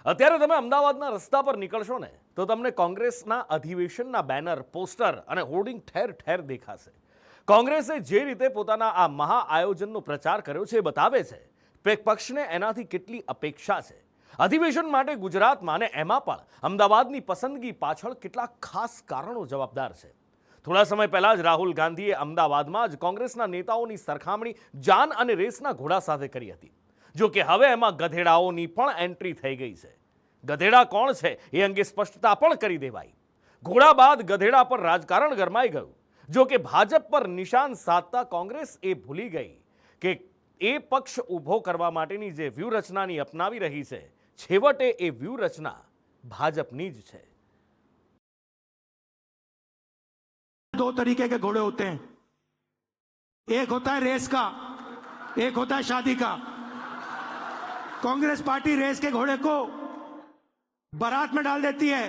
અત્યારે તમે અમદાવાદના રસ્તા પર નીકળશો ને તો તમને કોંગ્રેસના અધિવેશનના બેનર, પોસ્ટર અને હોર્ડિંગ ઠેર ઠેર દેખાશે. કોંગ્રેસે જે રીતે પોતાના આ મહા આયોજનનો પ્રચાર કર્યો છે એ બતાવે છે કે પક્ષને એનાથી કેટલી અપેક્ષા છે. અધિવેશન માટે ગુજરાતમાં અને એમાં પણ અમદાવાદની પસંદગી પાછળ કેટલાક ખાસ કારણો જવાબદાર છે. થોડા સમય પહેલા જ રાહુલ ગાંધીએ અમદાવાદમાં જ કોંગ્રેસના નેતાઓની સરખામણી જાન અને રેસના ઘોડા સાથે કરી હતી. જો કે હવે એમાં ગધેડાઓની પણ એન્ટ્રી થઈ ગઈ છે. ગધેડા કોણ છે એ અંગે સ્પષ્ટતા પણ કરી દેવાઈ. ઘોડા બાદ ગધેડા પર રાજકારણ ગરમાઈ ગયું. જો કે ભાજપ પર નિશાન સાધતા કોંગ્રેસ એ ભૂલી ગઈ કે એ પક્ષ ઊભો કરવા માટેની જે વ્યૂહરચનાની અપનાવી રહી છે, છેવટે એ વ્યૂહરચના ભાજપની જ છે. दो तरीके के घोड़े होते हैं, एक होता है रेस का, एक होता है शादी का. कांग्रेस पार्टी रेस के घोड़े को बारात में डाल देती है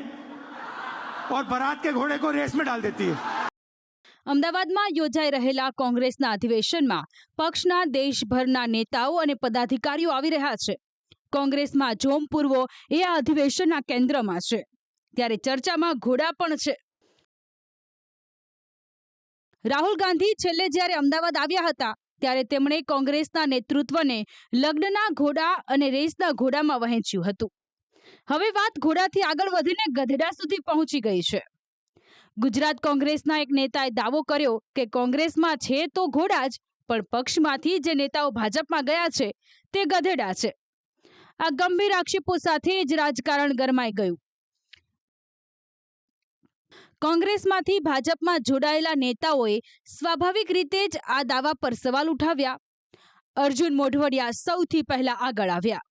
और बारात के घोड़े को रेस में डाल देती है. અમદાવાદમાં યોજાઈ રહેલા કોંગ્રેસના અધિવેશનમાં પક્ષના દેશભરના નેતાઓ અને પદાધિકારીઓ આવી રહ્યા છે. કોંગ્રેસમાં જોમ પૂરવો એ આ અધિવેશનના કેન્દ્રમાં છે. ત્યારે ચર્ચામાં ઘોડા પણ છે. રાહુલ ગાંધી છેલ્લે જ્યારે અમદાવાદ આવ્યા હતા ત્યારે તેમણે કોંગ્રેસના નેતૃત્વને લગ્નના ઘોડા અને રેસના ઘોડામાં વહેંચ્યું હતું. હવે વાત ઘોડાથી આગળ વધીને ગધેડા સુધી પહોંચી ગઈ છે. ગુજરાત કોંગ્રેસના એક નેતાએ દાવો કર્યો કે કોંગ્રેસમાં છે તો ઘોડા જ, પણ પક્ષમાંથી જે નેતાઓ ભાજપમાં ગયા છે તે ગધેડા છે. આ ગંભીર આક્ષેપો સાથે જ રાજકારણ ગરમાઈ ગયું. કોંગ્રેસમાંથી ભાજપમાં જોડાયેલા નેતાઓએ સ્વાભાવિક રીતે જ આ દાવા પર સવાલ ઉઠાવ્યા. અર્જુન મોઢવાડિયા સૌથી પહેલા આગળ આવ્યા.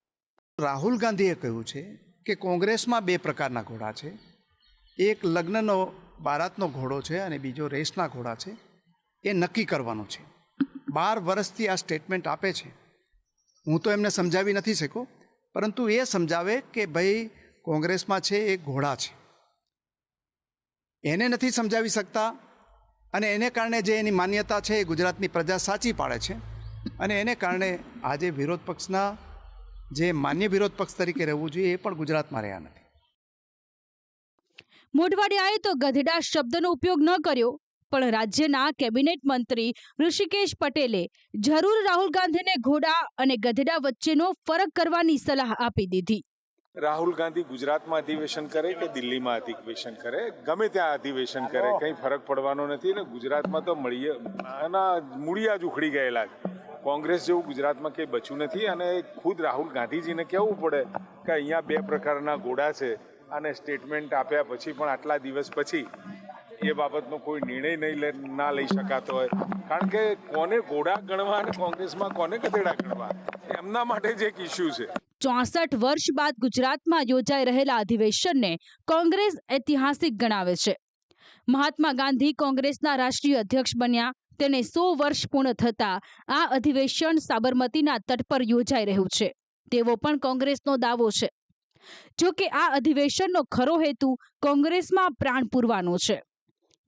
રાહુલ ગાંધીએ કહ્યું છે કે કોંગ્રેસમાં બે પ્રકારના ઘોડા છે. એક લગ્નનો બારાતનો ઘોડો છે અને બીજો રેસના ઘોડા છે. એ નક્કી કરવાનું છે. 12 વર્ષથી આ સ્ટેટમેન્ટ આપે છે. હું તો એમને સમજાવી નથી શક્યો, પરંતુ એ સમજાવે કે ભાઈ કોંગ્રેસમાં છે એ ઘોડા છે. એને નથી સમજાવી શકતા અને એને કારણે જે એની માન્યતા છે એ ગુજરાતની પ્રજા સાચી પાડે છે. અને એને કારણે આજે વિરોધ પક્ષના જે માન્ય વિરોધ પક્ષ તરીકે રહેવું જોઈએ એ પણ ગુજરાતમાં રહ્યા નથી. મોઢવાડિયાએ તો ગધેડા શબ્દનો ઉપયોગ ન કર્યો, પણ રાજ્યના કેબિનેટ મંત્રી ઋષિકેશ પટેલે જરૂર રાહુલ ગાંધીને ઘોડા અને ગધેડા વચ્ચેનો ફરક કરવાની સલાહ આપી દીધી. રાહુલ ગાંધી ગુજરાતમાં અધિવેશન કરે કે દિલ્હીમાં અધિવેશન કરે, ગમે ત્યાં અધિવેશન કરે, કંઈ ફરક પડવાનો નથી. ને ગુજરાતમાં તો મૂળિયા જ ઉખડી ગયેલા છે. કોંગ્રેસ જેવું ગુજરાતમાં કંઈ બચ્યું નથી. અને ખુદ રાહુલ ગાંધીજીને કહેવું પડે કે અહીંયા બે પ્રકારના ઘોડા છે અને સ્ટેટમેન્ટ આપ્યા પછી પણ આટલા દિવસ પછી એ બાબતનો કોઈ નિર્ણય ના લઈ શકાતો હોય. કારણ કે કોને ઘોડા ગણવા અને કોંગ્રેસમાં કોને ગધેડા ગણવા, એમના માટે જ એક ઇસ્યુ છે. 64 વર્ષ બાદ ગુજરાતમાં યોજાઈ રહેલા અધિવેશનને કોંગ્રેસ ઐતિહાસિક ગણાવે છે. મહાત્મા ગાંધી કોંગ્રેસના રાષ્ટ્રીય અધ્યક્ષ બન્યા, તેને 100 વર્ષ પૂર્ણ થતા આ અધિવેશન સાબરમતીના તટ પર યોજાઈ રહ્યું છે તેવો પણ કોંગ્રેસનો દાવો છે. જો કે આ અધિવેશનનો ખરો હેતુ કોંગ્રેસમાં પ્રાણ પૂરવાનો છે.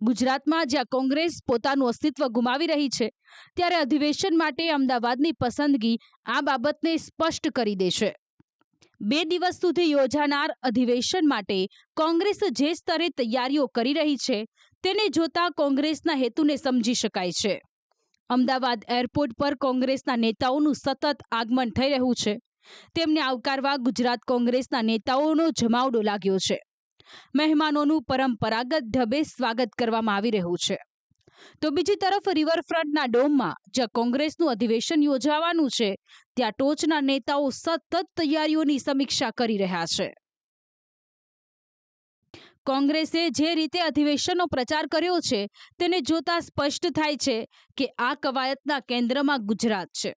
ગુજરાતમાં જ્યાં કોંગ્રેસ પોતાનું અસ્તિત્વ ગુમાવી રહી છે, ત્યારે અધિવેશન માટે અમદાવાદની પસંદગી આ બાબતને સ્પષ્ટ કરી દેશે. 2 દિવસ સુધી યોજાનાર અધિવેશન માટે કોંગ્રેસ જે સ્તરે તૈયારીઓ કરી રહી છે તેને જોતા કોંગ્રેસના હેતુને સમજી શકાય છે. અમદાવાદ એરપોર્ટ પર કોંગ્રેસના નેતાઓનું સતત આગમન થઈ રહ્યું છે. તેમને આવકારવા ગુજરાત કોંગ્રેસના નેતાઓનો જમાવડો લાગ્યો છે. મહેમાનોનું પરંપરાગત ઢબે સ્વાગત કરવામાં આવી રહ્યું છે. તો બીજી તરફ રિવરફ્રન્ટના ડોમમાં જ્યાં કોંગ્રેસનું અધિવેશન યોજાવાનું છે, ત્યાં ટોચના નેતાઓ સતત તૈયારીઓની સમીક્ષા કરી રહ્યા છે. કોંગ્રેસે જે રીતે અધિવેશનનો પ્રચાર કર્યો છે તેને જોતા સ્પષ્ટ થાય છે કે આ કવાયતના કેન્દ્રમાં ગુજરાત છે.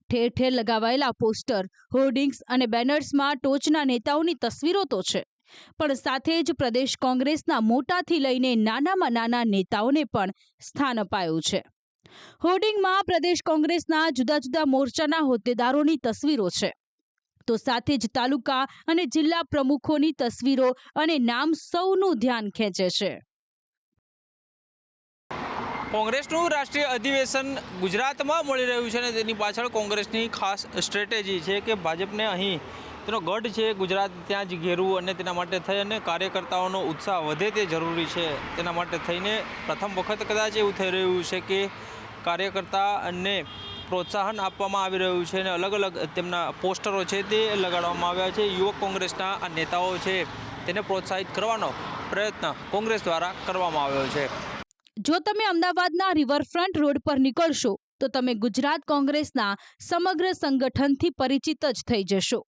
ઠેર ઠેર લગાવાયેલા પોસ્ટર, હોર્ડિંગ્સ અને બેનર્સમાં ટોચના નેતાઓની તસવીરો તો છે, પણ સાથે જ પ્રદેશ કોંગ્રેસના મોટાથી લઈને નાનામાં નાના નેતાઓને પણ સ્થાન અપાયું છે. હોર્ડિંગમાં પ્રદેશ કોંગ્રેસના જુદા જુદા મોરચાના હોદ્દેદારોની તસવીરો છે, તો સાથે જ તાલુકા અને જિલ્લા પ્રમુખોની તસવીરો અને નામ સૌનું ધ્યાન ખેંચે છે. કોંગ્રેસનું રાષ્ટ્રીય અધિવેશન ગુજરાતમાં મળી રહ્યું છે અને તેની પાછળ કોંગ્રેસની ખાસ સ્ટ્રેટેજી છે કે ભાજપને અહીં તેનો ગઢ છે ગુજરાત ત્યાં જ ઘેરવું અને તેના માટે થઈ અને કાર્યકર્તાઓનો ઉત્સાહ વધે તે જરૂરી છે. તેના માટે થઈને પ્રથમ વખત કદાચ એવું થઈ રહ્યું છે કે કાર્યકર્તાને પ્રોત્સાહન આપવામાં આવી રહ્યું છે અને અલગ અલગ તેમના પોસ્ટરો છે તે લગાડવામાં આવ્યા છે. યુવક કોંગ્રેસના આ નેતાઓ છે તેને પ્રોત્સાહિત કરવાનો પ્રયત્ન કોંગ્રેસ દ્વારા કરવામાં આવ્યો છે. જો તમે અમદાવાદના રિવરફ્રન્ટ રોડ પર નીકળશો તો તમે ગુજરાત કોંગ્રેસના સમગ્ર સંગઠનથી પરિચિત જ થઈ જશો.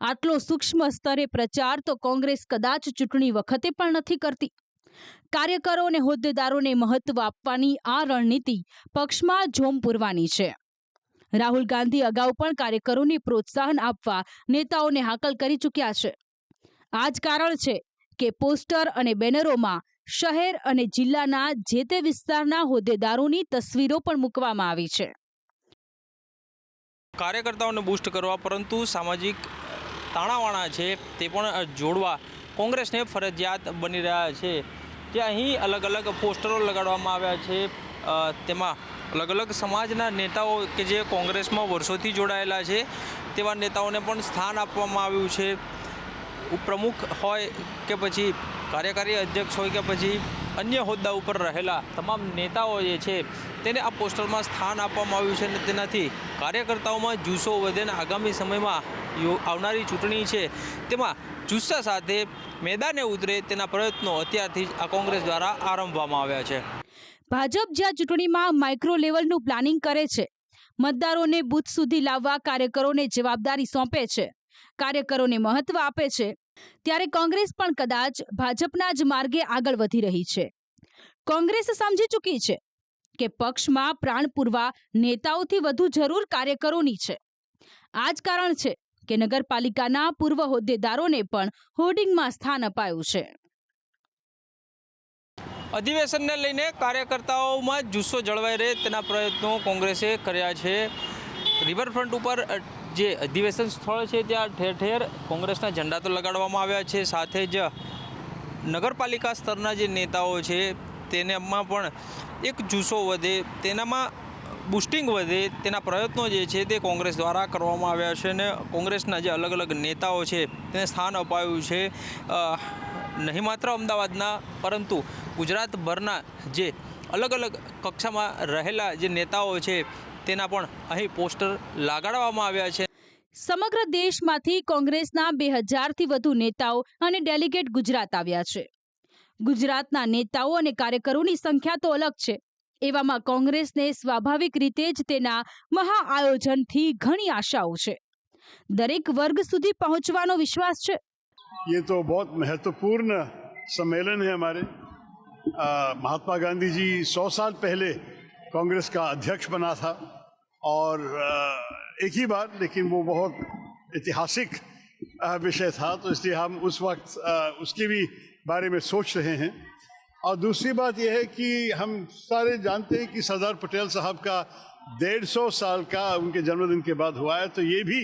આટલો સૂક્ષ્મ સ્તરે પ્રચાર તો કોંગ્રેસ કદાચ ચૂંટણી વખતે પણ નથી કરતી. કાર્યકરો અને હોદ્દેદારોને મહત્વ આપવાની આ રણનીતિ પક્ષમાં જોમ પૂરવાની છે. રાહુલ ગાંધી અગાઉ પણ કાર્યકરોને પ્રોત્સાહન આપવા નેતાઓને હાકલ કરી ચૂક્યા છે. આ જ કારણ છે કે પોસ્ટર અને બેનરોમાં શહેર અને જિલ્લાના જે તે વિસ્તારના હોદ્દેદારોની તસવીરો પણ મૂકવામાં આવી છે. કાર્યકર્તાઓને બૂસ્ટ કરવા પરંતુ સામાજિક તાણાવાણા છે તે પણ જોડવા કોંગ્રેસને ફરજિયાત બની રહ્યા છે. જે અહીં અલગ અલગ પોસ્ટરો લગાડવામાં આવ્યા છે. તેમાં અલગ અલગ સમાજના નેતાઓ કે જે કોંગ્રેસમાં વર્ષોથી જોડાયેલા છે તેવા નેતાઓને પણ સ્થાન આપવામાં આવ્યું છે. ઉપપ્રમુખ હોય કે પછી કાર્યકારી અધ્યક્ષ હોય કે પછી અન્ય હોદ્દા ઉપર રહેલા તમામ નેતાઓ જે છે તેને આ પોસ્ટરમાં સ્થાન આપવામાં આવ્યું છે અને તેનાથી કાર્યકર્તાઓમાં જુસ્સો વધે અને આગામી સમયમાં આવનારી ચૂંટણી છે તેમાં જુસ્સા સાથે મેદાને ઉતરે તેના પ્રયત્નો અત્યારથી જ આ કોંગ્રેસ દ્વારા આરંભવામાં આવ્યા છે. ભાજપ જ્યાં ચૂંટણીમાં માઇક્રો લેવલનું પ્લાનિંગ કરે છે, મતદારોને બૂથ સુધી લાવવા કાર્યકરોને જવાબદારી સોંપે છે, કાર્યકરોને મહત્વ આપે છે, ત્યારે કોંગ્રેસ પણ કદાચ ભાજપના જ માર્ગે આગળ વધી રહી છે. કોંગ્રેસ સમજી ચૂકી છે કે પક્ષમાં પ્રાણ પૂરવા નેતાઓથી વધુ જરૂર કાર્યકરોની છે. આ જ કારણ છે કે નગરપાલિકાના પૂર્વ હોદ્દેદારોને પણ હોર્ડિંગમાં સ્થાન અપાયું છે. અધિવેશનને લઈને કાર્યકર્તાઓમાં જુસ્સો જળવાઈ રહે તેના પ્રયત્નો કોંગ્રેસે કર્યા છે. રિવરફ્રન્ટ ઉપર જે અધિવેશન સ્થળ છે ત્યાં ઠેર ઠેર કોંગ્રેસના ઝંડા તો લગાડવામાં આવ્યા છે. સાથે જ નગરપાલિકા સ્તરના જે નેતાઓ છે તેનામાં પણ એક જુસ્સો વધે, તેનામાં બુસ્ટિંગ વધે તેના પ્રયત્નો જે છે તે કોંગ્રેસ દ્વારા કરવામાં આવ્યા છે અને કોંગ્રેસના જે અલગ અલગ નેતાઓ છે તેને સ્થાન અપાયું છે. નહીં માત્ર અમદાવાદના પરંતુ ગુજરાતભરના જે અલગ અલગ કક્ષામાં રહેલા જે નેતાઓ છે તેના પણ અહીં પોસ્ટર લગાડવામાં આવ્યા છે. સમગ્ર દેશમાંથી કોંગ્રેસના 2000થી વધુ નેતાઓ અને ડેલિગેટ ગુજરાત આવ્યા છે. ગુજરાતના નેતાઓ અને કાર્યકરોની સંખ્યા તો અલગ છે. એવામાં કોંગ્રેસને સ્વાભાવિક રીતે જ તેના મહાઆયોજનથી ઘણી આશાઓ છે. દરેક વર્ગ સુધી પહોંચવાનો વિશ્વાસ છે. ये तो बहुत महत्वपूर्ण सम्मेलन है हमारे. महात्मा गांधी जी 100 साल पहले कांग्रेस का अध्यक्ष बना था और एक ही बार, लेकिन वो बहुत ऐतिहासिक विषय था, तो इसलिए हम उस वक्त उसके भी बारे में सोच रहे हैं. और दूसरी बात यह है कि हम सारे जानते हैं कि सरदार पटेल साहब का 150 साल का उनके जन्मदिन के बाद हुआ है, तो ये भी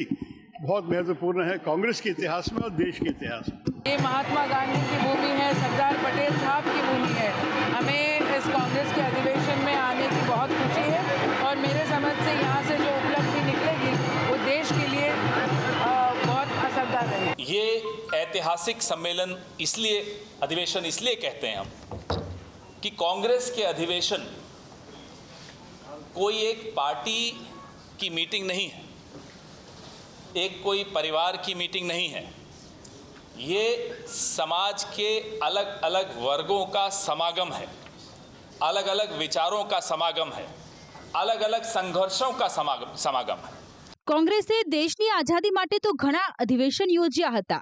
बहुत महत्वपूर्ण है कांग्रेस के इतिहास में और देश के इतिहास में. ये महात्मा गांधी की भूमि है, सरदार पटेल साहब की भूमि है. हमें इस कांग्रेस के अधिवेशन में आने की बहुत खुशी है और मेरे समझ से यहाँ से जो उपलब्धि निकलेगी वो देश के लिए बहुत असरदार रहेगी. ये ऐतिहासिक सम्मेलन इसलिए अधिवेशन इसलिए कहते हैं हम कि कांग्रेस के अधिवेशन कोई एक पार्टी की मीटिंग नहीं है, एक कोई परिवार की मीटिंग नहीं है. ये समाज के अलग अलग वर्गों का समागम है, अलग अलग विचारों का समागम है, अलग अलग संघर्षों का समागम है. કોંગ્રેસે દેશની આઝાદી માટે તો ઘણા અધિવેશન યોજ્યા હતા,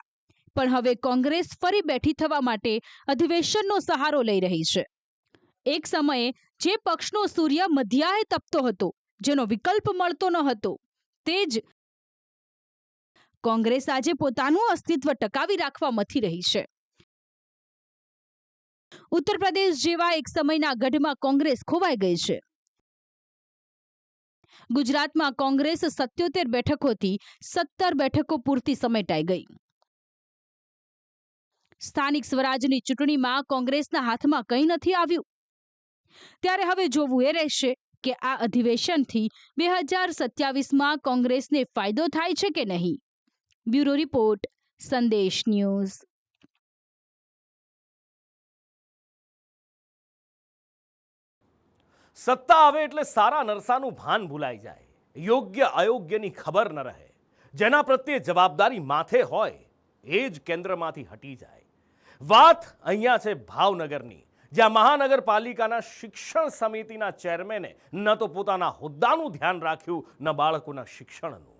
પણ હવે કોંગ્રેસ ફરી બેઠી થવા માટે અધિવેશનનો સહારો લઈ રહી છે. એક સમયે જે પક્ષનો સૂર્ય મધ્યાહે તપતો હતો, જેનો વિકલ્પ મળતો ન હતો, તે જ કોંગ્રેસ આજે પોતાનું અસ્તિત્વ ટકાવી રાખવા મથી રહી છે. ઉત્તર પ્રદેશ જેવા એક સમયના ગઢમાં કોંગ્રેસ ખોવાઈ ગઈ છે. ગુજરાતમાં કોંગ્રેસ 77 બેઠકોથી 17 બેઠકો પૂરતી સમેટાઈ ગઈ. સ્થાનિક સ્વરાજની ચૂંટણીમાં કોંગ્રેસના હાથમાં કંઈ નથી આવ્યું. ત્યારે હવે જોવું એ રહેશે કે આ અધિવેશનથી 2027માં કોંગ્રેસને ફાયદો થાય છે કે નહીં. બ્યુરો રિપોર્ટ, સંદેશ ન્યૂઝ. સત્તા આવે એટલે સારા નરસાનું ભાન ભૂલાઈ જાય, યોગ્ય અયોગ્યની ખબર ન રહે, જેના પ્રત્યે જવાબદારી માથે હોય એ જ કેન્દ્રમાંથી હટી જાય. વાત અહીંયા છે ભાવનગરની, જ્યાં મહાનગરપાલિકાના શિક્ષણ સમિતિના ચેરમેને ન તો પોતાના હોદ્દાનું ધ્યાન રાખ્યું, ન બાળકોના શિક્ષણનું.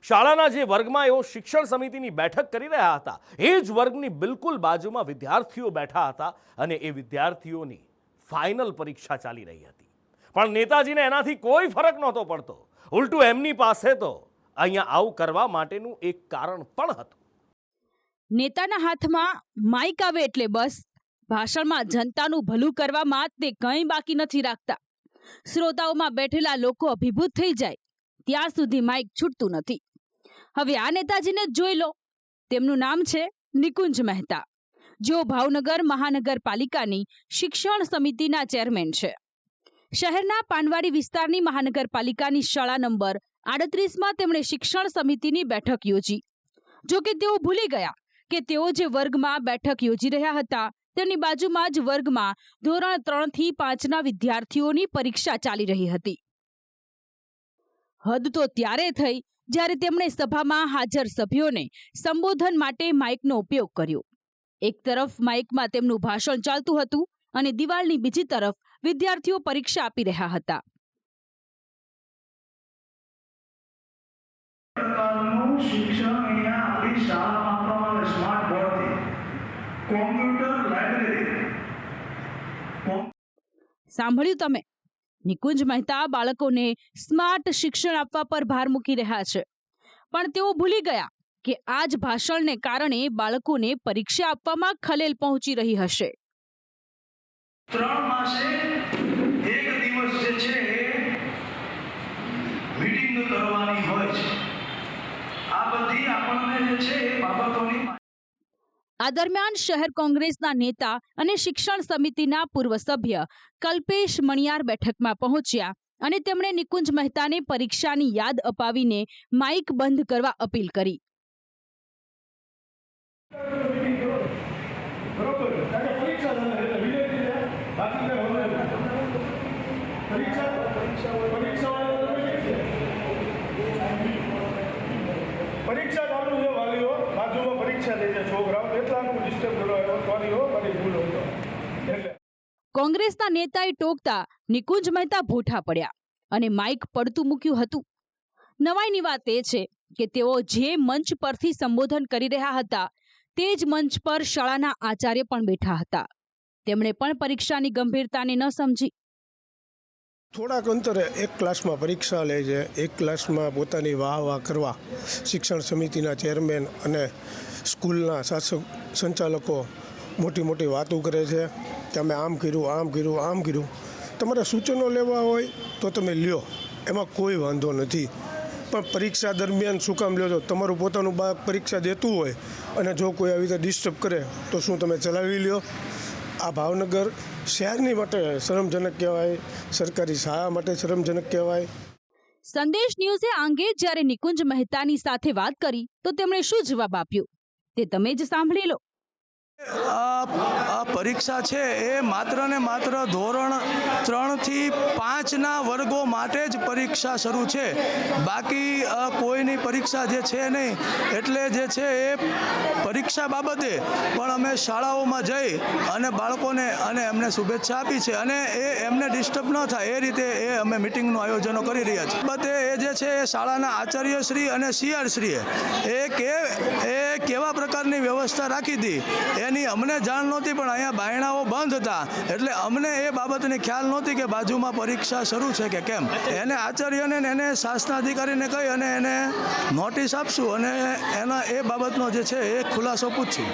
શાળાના જે વર્ગમાં એઓ શિક્ષણ સમિતિની બેઠક કરી રહ્યા હતા, એ જ વર્ગની બિલકુલ બાજુમાં વિદ્યાર્થીઓ બેઠા હતા અને એ વિદ્યાર્થીઓની ફાઇનલ પરીક્ષા ચાલી રહી હતી. પણ નેતાજીને એનાથી કોઈ ફરક નહોતો પડતો. ઉલટું એમની પાસે તો અહીંયા આવું કરવા માટેનું એક કારણ પણ હતું. નેતાના હાથમાં માઇક આવે એટલે બસ, ભાષણમાં જનતાનું ભલું કરવામાં તે કંઈ બાકી નથી રાખતા. શ્રોતાઓમાં બેઠેલા લોકો અભિભૂત થઈ જાય ત્યાં સુધી માઇક છૂટતું નથી. હવે આ નેતાજીને જ જોઈ લો. તેમનું નામ છે નિકુંજ મહેતા, જેઓ ભાવનગર મહાનગરપાલિકાની શિક્ષણ સમિતિના ચેરમેન છે. શહેરના પાનવાડી વિસ્તારની મહાનગરપાલિકાની શાળા નંબર 38માં તેમણે શિક્ષણ સમિતિની બેઠક યોજી. જો કે તેઓ ભૂલી ગયા કે તેઓ જે વર્ગમાં બેઠક યોજી રહ્યા હતા તેની બાજુમાં જ વર્ગમાં ધોરણ 3 થી 5ના વિદ્યાર્થીઓની પરીક્ષા ચાલી રહી હતી. હદ તો ત્યારે થઈ જ્યારે તેમણે સભામાં હાજર સભ્યોને સંબોધન માટે માઇકનો ઉપયોગ કર્યો. એક તરફ માઇકમાં તેમનું ભાષણ ચાલતું હતું અને દિવાલની બીજી તરફ વિદ્યાર્થીઓ પરીક્ષા આપી રહ્યા હતા. શિક્ષણ અહીંયા આપણી શાળામાં આપવામાં સ્માર્ટ બોર્ડથી કોમ્પ્યુટર લાઇબ્રેરી. સાંભળ્યું તમે? નિકુંજ મહેતા બાળકોને સ્માર્ટ શિક્ષણ આપવા પર ભાર મૂકી રહ્યા છે, પણ તેઓ ભૂલી ગયા કે આ જ ભાષણને કારણે બાળકોને પરીક્ષા આપવામાં ખલેલ પહોંચી રહી હશે. 3 માસે એક દિવસ જે છે મીટિંગ કરવાની હોય છે. આ બધી આપણને જે છે એ બાબતોની. આ દરમિયાન શહેર કોંગ્રેસના નેતા અને શિક્ષણ સમિતિના પૂર્વ સભ્ય કલ્પેશ મણિયાર બેઠકમાં પહોંચ્યા અને તેમણે નિકુંજ મહેતાને પરીક્ષાની યાદ અપાવીને માઇક બંધ કરવા અપીલ કરી. પરીક્ષા ચાલુ છે, વાલીઓ બાજુમાં પરીક્ષા લે છે છોકરાઓ, એટલાનું ડિસ્ટર્બ કરવાનો વાલીઓ મારી ભૂલ હોય એટલે. કોંગ્રેસના નેતાએ ટોકતા નિકુંજ મહેતા ભૂઠા પડ્યા અને માઇક પડતું મૂક્યું હતું. નવાઈની વાત એ છે કે તેઓ જે મંચ પરથી સંબોધન કરી રહ્યા હતા તે જ મંચ પર શાળાના આચાર્ય પણ બેઠા હતા. તેમણે પણ પરીક્ષાની ગંભીરતાને ન સમજી. થોડાક અંતરે એક ક્લાસમાં પરીક્ષા લે છે, એક ક્લાસમાં પોતાની વાહ કરવા શિક્ષણ સમિતિના ચેરમેન અને સ્કૂલના શાસક સંચાલકો મોટી મોટી વાતો કરે છે કે અમે આમ કર્યું, આમ કર્યું, આમ કર્યું. તમારે સૂચનો લેવા હોય તો તમે લ્યો, એમાં કોઈ વાંધો નથી. પણ પરીક્ષા દરમિયાન શું કામ લ્યો છો? તમારું પોતાનું બાળક પરીક્ષા દેતું હોય અને જો કોઈ આવી રીતે ડિસ્ટર્બ કરે તો શું તમે ચલાવી લ્યો? આ ભાવનગર શહેરની માટે શરમજનક કહેવાય, સરકારી શાળા માટે શરમજનક કહેવાય. સંદેશ ન્યૂઝે આ અંગે જ્યારે નિકુંજ મહેતાની સાથે વાત કરી તો તેમણે શું જવાબ આપ્યો તે તમે જ સાંભળી લો. આ પરીક્ષા છે એ માત્ર ને માત્ર ધોરણ 3 થી 5ના વર્ગો માટે જ પરીક્ષા શરૂ છે. બાકી કોઈની પરીક્ષા જે છે નહીં. એટલે જે છે એ પરીક્ષા બાબતે પણ અમે શાળાઓમાં જઈ અને બાળકોને અને એમને શુભેચ્છા આપી છે અને એ એમને ડિસ્ટર્બ ન થાય એ રીતે એ અમે મિટિંગનું આયોજનો કરી રહ્યા છીએ. બાબતે એ જે છે એ શાળાના આચાર્યશ્રી અને સીઆરશ્રીએ એ કેવા પ્રકારની વ્યવસ્થા રાખી હતી એની અમને જાણ નહોતી, પણ અહીંયા બાયણાઓ બંધ હતા એટલે અમને એ બાબતની ખ્યાલ નહોતી કે બાજુમાં પરીક્ષા શરૂ છે કે કેમ. એને આચાર્યને એને શાસનાધિકારીને કહી અને એને નોટિસ આપશું અને એના એ બાબતનો જે છે એ ખુલાસો પૂછશું.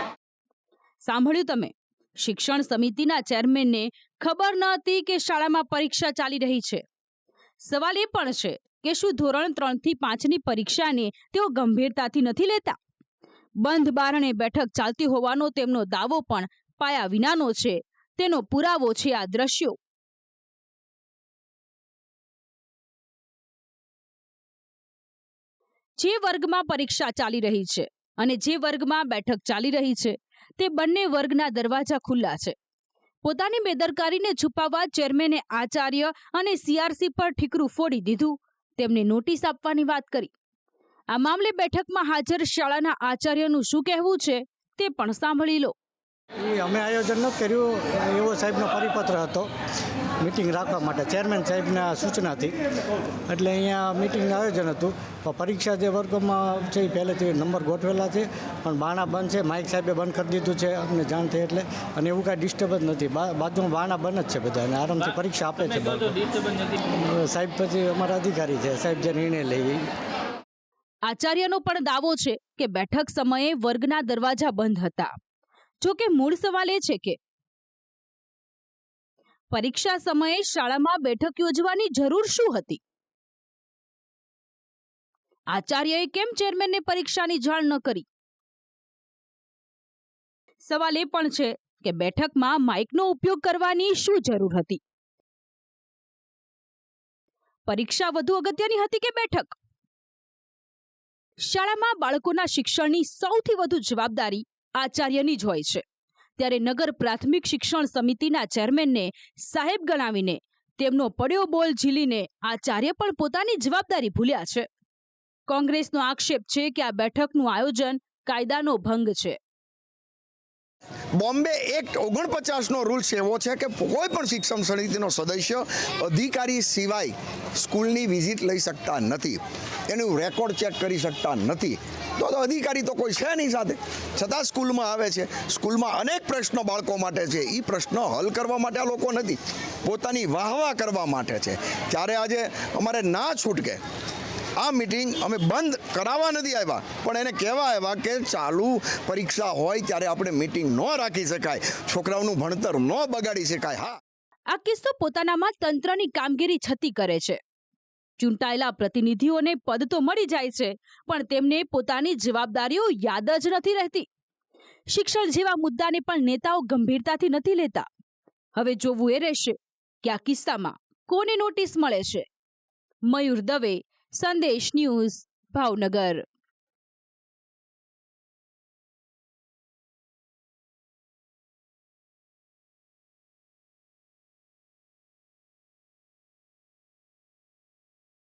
સાંભળ્યું તમે? શિક્ષણ સમિતિના ચેરમેનને ખબર ન હતી કે શાળામાં પરીક્ષા ચાલી રહી છે. સવાલ એ પણ છે કે શું ધોરણ 3 થી 5ની પરીક્ષાને તેઓ ગંભીરતાથી નથી લેતા? બંધ બારણે બેઠક ચાલતી હોવાનો તેમનો દાવો પણ પાયા વિનાનો છે. તેનો પુરાવો છે આ દ્રશ્યો. જે વર્ગમાં પરીક્ષા ચાલી રહી છે અને જે વર્ગમાં બેઠક ચાલી રહી છે તે બંને વર્ગના દરવાજા ખુલ્લા છે. પોતાની બેદરકારીને છુપાવવા ચેરમેને આચાર્ય અને સીઆરસી પર ઠીકરું ફોડી દીધું. તેમને નોટિસ આપવાની વાત કરી. આ મામલે બેઠકમાં હાજર શાળાના આચાર્યનું શું કહેવું છે તે પણ સાંભળી લો. અમે આયોજન નથી કર્યું, એવો સાહેબનો પરિપત્ર હતો મિટિંગ રાખવા માટે ચેરમેન સાહેબના સૂચનાથી, એટલે અહીંયા મિટિંગનું આયોજન હતું. પણ પરીક્ષા જે વર્ગોમાં છે એ પહેલેથી નંબર ગોઠવેલા છે, પણ બાણા બંધ છે, માઇક સાહેબે બંધ કરી દીધું છે અમને જાણ થઈ એટલે, અને એવું કાંઈ ડિસ્ટર્બન્સ નથી. બાજુમાં બાણા બંધ જ છે બધા, અને આરામથી પરીક્ષા આપે છે. સાહેબ પછી અમારા અધિકારી છે, સાહેબ જે નિર્ણય લઈ. આચાર્યનો પણ દાવો છે કે બેઠક સમયે વર્ગના દરવાજા બંધ હતા. જો કે મૂળ સવાલ એ છે કે પરીક્ષા સમયે શાળામાં બેઠક યોજવાની જરૂર શું હતી? આચાર્યએ કેમ ચેરમેનને પરીક્ષાની જાણ ન કરી? સવાલ એ પણ છે કે બેઠકમાં માઇકનો ઉપયોગ કરવાની શું જરૂર હતી? પરીક્ષા વધુ અગત્યની હતી કે બેઠક? શાળામાં બાળકોના શિક્ષણની સૌથી વધુ જવાબદારી આચાર્યની જ હોય છે. ત્યારે નગર પ્રાથમિક શિક્ષણ સમિતિના ચેરમેનને સાહેબ ગણાવીને તેમનો પડ્યો બોલ ઝીલીને આચાર્ય પણ પોતાની જવાબદારી ભૂલ્યા છે. કોંગ્રેસનો આક્ષેપ છે કે આ બેઠકનું આયોજન કાયદાનો ભંગ છે. બોમ્બે એક્ટ 49નો રૂલ્સ એવો છે કે કોઈ પણ શિક્ષણ સમિતિનો સદસ્ય અધિકારી સિવાય સ્કૂલની વિઝિટ લઈ શકતા નથી, એનું રેકોર્ડ ચેક કરી શકતા નથી. તો અધિકારી તો કોઈ છે નહીં સાથે, છતાં સ્કૂલમાં આવે છે. સ્કૂલમાં અનેક પ્રશ્નો બાળકો માટે છે, એ પ્રશ્નો હલ કરવા માટે આ લોકો નથી, પોતાની વાહવા કરવા માટે છે. ત્યારે આજે અમારે ના છૂટકે આ મિટિંગ અમે બંધ કરાવવા નથી આવ્યા, પણ એને કહેવા આવ્યા કે ચાલુ પરીક્ષા હોય ત્યારે આપણે મિટિંગ ન રાખી શકાય, છોકરાઓનું ભણતર ન બગાડી શકાય. હા, આ કિસ્સો પોતાનામાં તંત્રની કામગીરી છતી કરે છે. ચૂંટાયેલા પ્રતિનિધિઓને પદ તો મળી જાય છે, પણ તેમને પોતાની જવાબદારીઓ યાદ જ નથી રહેતી. શિક્ષણ જેવા મુદ્દાને પણ નેતાઓ ગંભીરતાથી નથી લેતા. હવે જોવું એ રહેશે કે આ કિસ્સામાં કોને નોટિસ મળે છે. મયુર દવે, સંદેશ ન્યૂઝ, ભાવનગર.